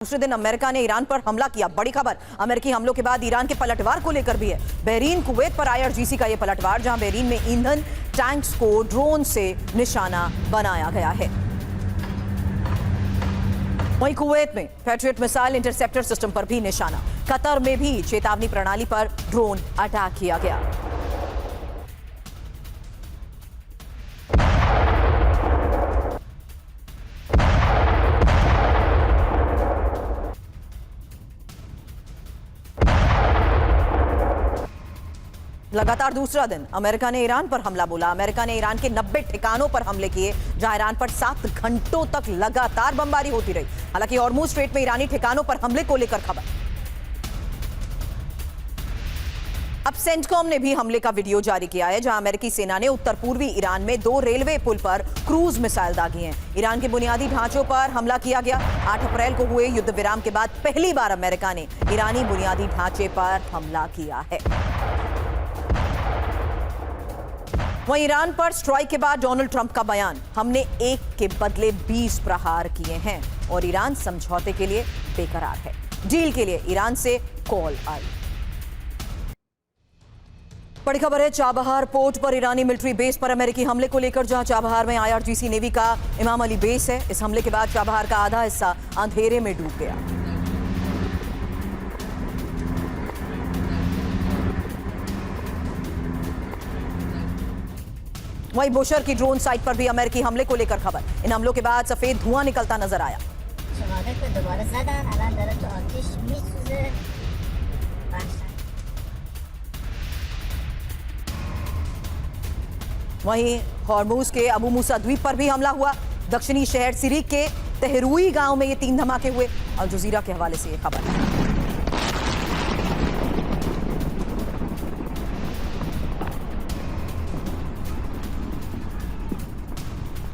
दूसरे दिन अमेरिका ने ईरान पर हमला किया। बड़ी खबर अमेरिकी हमलों के बाद ईरान के पलटवार को लेकर भी है। बहरीन कुवैत पर आईआरजीसी का यह पलटवार, जहां बहरीन में ईंधन टैंक्स को ड्रोन से निशाना बनाया गया है। वहीं कुवैत में पैट्रियट मिसाइल इंटरसेप्टर सिस्टम पर भी निशाना। कतर में भी चेतावनी प्रणाली पर ड्रोन अटैक किया गया। लगातार दूसरा दिन अमेरिका ने ईरान पर हमला बोला। अमेरिका ने ईरान के 90 ठिकानों पर हमले किए, जहां ईरान पर 7 घंटों तक लगातार बमबारी होती रही। हालांकि हॉर्मुज स्ट्रेट में ईरानी ठिकानों पर हमले को लेकर खबर। अब सेंटकॉम ने भी हमले का वीडियो जारी किया है, जहां अमेरिकी सेना ने उत्तर पूर्वी ईरान में 2 रेलवे पुल पर क्रूज मिसाइल दागी हैं। ईरान के बुनियादी ढांचों पर हमला किया गया। 8 अप्रैल को हुए युद्ध विराम के बाद पहली बार अमेरिका ने ईरानी बुनियादी ढांचे पर हमला किया है। वहीं ईरान पर स्ट्राइक के बाद डोनाल्ड ट्रंप का बयान, हमने एक के बदले 20 प्रहार किए हैं और ईरान समझौते के लिए बेकरार है। डील के लिए ईरान से कॉल आई। बड़ी खबर है चाबहार पोर्ट पर ईरानी मिलिट्री बेस पर अमेरिकी हमले को लेकर, जहां चाबहार में आईआरजीसी नेवी का इमाम अली बेस है। इस हमले के बाद चाबहार का आधा हिस्सा अंधेरे में डूब गया। वहीं बुशर की ड्रोन साइट पर भी अमेरिकी हमले को लेकर खबर। इन हमलों के बाद सफेद धुआं निकलता नजर आया। वहीं हॉर्मुज के अबू मूसा द्वीप पर भी हमला हुआ। दक्षिणी शहर सिरिक के तहरुई गांव में ये 3 धमाके हुए। अल जजीरा के हवाले से ये खबर है।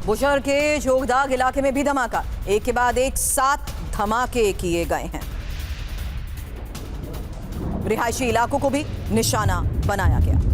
बुशर के जोगदाग इलाके में भी धमाका, एक के बाद एक 7 धमाके किए गए हैं। रिहायशी इलाकों को भी निशाना बनाया गया।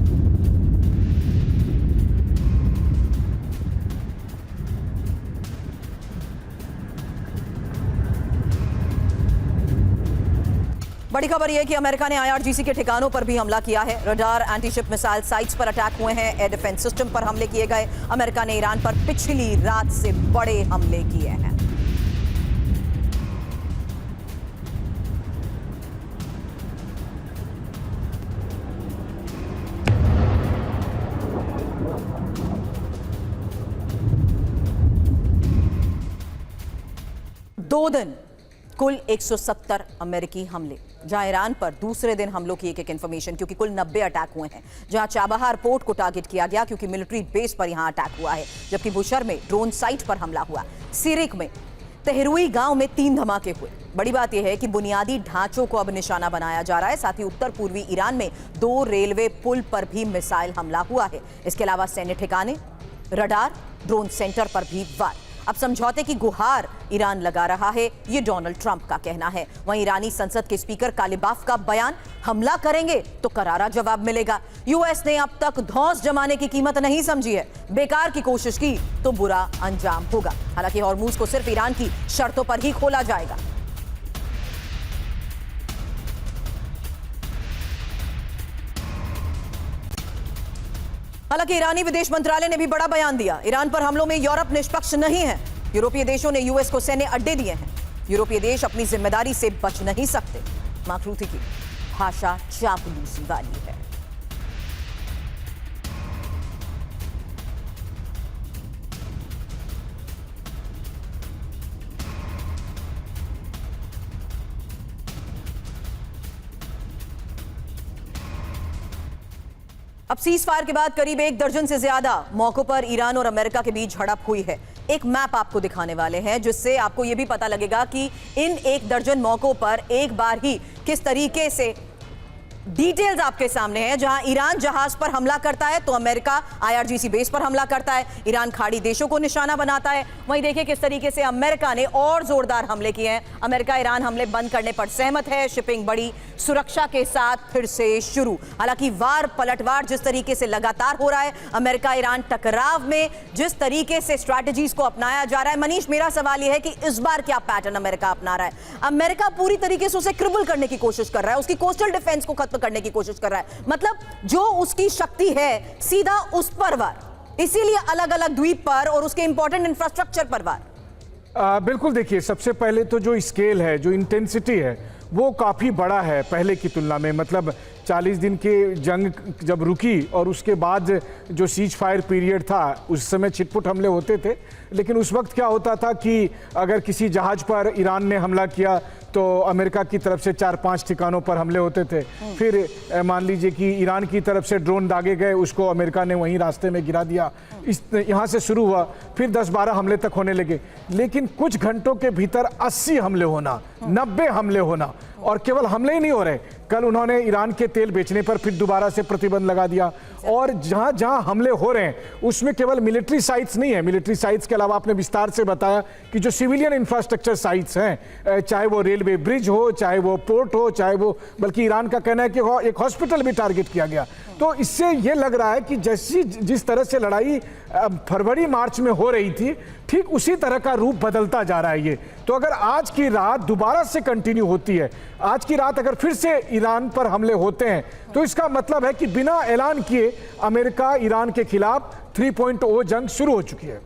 बड़ी खबर यह है कि अमेरिका ने आईआरजीसी के ठिकानों पर भी हमला किया है। रडार, एंटीशिप मिसाइल साइट्स पर अटैक हुए हैं। एयर डिफेंस सिस्टम पर हमले किए गए। अमेरिका ने ईरान पर पिछली रात से बड़े हमले किए हैं। दो दिन कुल 170 अमेरिकी हमले, जहां ईरान पर दूसरे दिन हमलों की एक इंफॉर्मेशन, क्योंकि कुल 90 अटैक हुए हैं। जहां चाबहार पोर्ट को टारगेट किया गया क्योंकि मिलिट्री बेस पर यहां अटैक हुआ है, जबकि बुशर में ड्रोन साइट पर हमला हुआ। सिरिक में तहरुई गांव में 3 धमाके हुए। बड़ी बात यह है कि बुनियादी ढांचों को अब निशाना बनाया जा रहा है। साथ ही उत्तर पूर्वी ईरान में 2 रेलवे पुल पर भी मिसाइल हमला हुआ है। इसके अलावा सैन्य ठिकाने, रडार, ड्रोन सेंटर पर भी वार। अब समझौते की गुहार ईरान लगा रहा है, ये डोनाल्ड ट्रंप का कहना है। वहीं ईरानी संसद के स्पीकर कालिबाफ का बयान, हमला करेंगे तो करारा जवाब मिलेगा। यूएस ने अब तक धौंस जमाने की कीमत नहीं समझी है। बेकार की कोशिश की तो बुरा अंजाम होगा। हालांकि हॉर्मुज को सिर्फ ईरान की शर्तों पर ही खोला जाएगा। हालांकि ईरानी विदेश मंत्रालय ने भी बड़ा बयान दिया। ईरान पर हमलों में यूरोप निष्पक्ष नहीं है। यूरोपीय देशों ने यूएस को सैन्य अड्डे दिए हैं। यूरोपीय देश अपनी जिम्मेदारी से बच नहीं सकते। मार्क रूथे की भाषा चापलूसी वाली है। अब सीज फायर के बाद करीब 1 दर्जन से ज्यादा मौकों पर ईरान और अमेरिका के बीच झड़प हुई है। एक मैप आपको दिखाने वाले हैं, जिससे आपको यह भी पता लगेगा कि इन 1 दर्जन मौकों पर एक बार ही किस तरीके से डिटेल्स आपके सामने हैं। जहां ईरान जहाज पर हमला करता है तो अमेरिका IRGC बेस पर हमला करता है, ईरान खाड़ी देशों को निशाना बनाता है। वहीं देखिए किस तरीके से अमेरिका ने और जोरदार हमले किए हैं। अमेरिका ईरान हमले बंद करने पर सहमत है, शिपिंग बड़ी सुरक्षा के साथ फिर से शुरू। हालांकि वार पलटवार जिस तरीके से लगातार हो रहा है, अमेरिका ईरान टकराव में जिस तरीके से स्ट्रैटेजीज को अपनाया जा रहा है, मनीष मेरा सवाल यह है कि इस बार क्या पैटर्न अमेरिका अपना रहा है? अमेरिका पूरी तरीके से उसे क्रिबल करने की कोशिश कर रहा है, उसकी कोस्टल डिफेंस को खत्म करने की कोशिश कर रहा है, मतलब जो उसकी शक्ति है सीधा उस पर वार, इसीलिए अलग अलग द्वीप पर और उसके इंपॉर्टेंट इंफ्रास्ट्रक्चर पर वार। बिल्कुल, देखिए सबसे पहले तो जो स्केल है, जो इंटेंसिटी है, वो काफ़ी बड़ा है पहले की तुलना में। मतलब 40 दिन की जंग जब रुकी और उसके बाद जो सीज फायर पीरियड था, उस समय छिटपुट हमले होते थे, लेकिन उस वक्त क्या होता था कि अगर किसी जहाज पर ईरान ने हमला किया तो अमेरिका की तरफ से 4-5 ठिकानों पर हमले होते थे। फिर मान लीजिए कि ईरान की तरफ से ड्रोन दागे गए, उसको अमेरिका ने वहीं रास्ते में गिरा दिया। यहाँ से शुरू हुआ, फिर 10-12 हमले तक होने लगे। लेकिन कुछ घंटों के भीतर 80 हमले होना, 90 हमले होना, और केवल हमले ही नहीं हो रहे, कल उन्होंने ईरान के तेल बेचने पर फिर दोबारा से प्रतिबंध लगा दिया। और जहां जहां हमले हो रहे हैं उसमें केवल मिलिट्री साइट्स नहीं है, मिलिट्री साइट्स के अलावा आपने विस्तार से बताया कि जो सिविलियन इंफ्रास्ट्रक्चर साइट्स हैं, चाहे वो रेलवे ब्रिज हो, चाहे वो पोर्ट हो, चाहे वो, बल्कि ईरान का कहना है कि एक हॉस्पिटल भी टारगेट किया गया। तो इससे ये लग रहा है कि जिस तरह से लड़ाई फरवरी मार्च में हो रही थी, ठीक उसी तरह का रूप बदलता जा रहा है ये। तो अगर आज की रात दोबारा से कंटिन्यू होती है, आज की रात अगर फिर से ईरान पर हमले होते हैं, तो इसका मतलब है कि बिना ऐलान किए अमेरिका ईरान के खिलाफ 3.0 जंग शुरू हो चुकी है।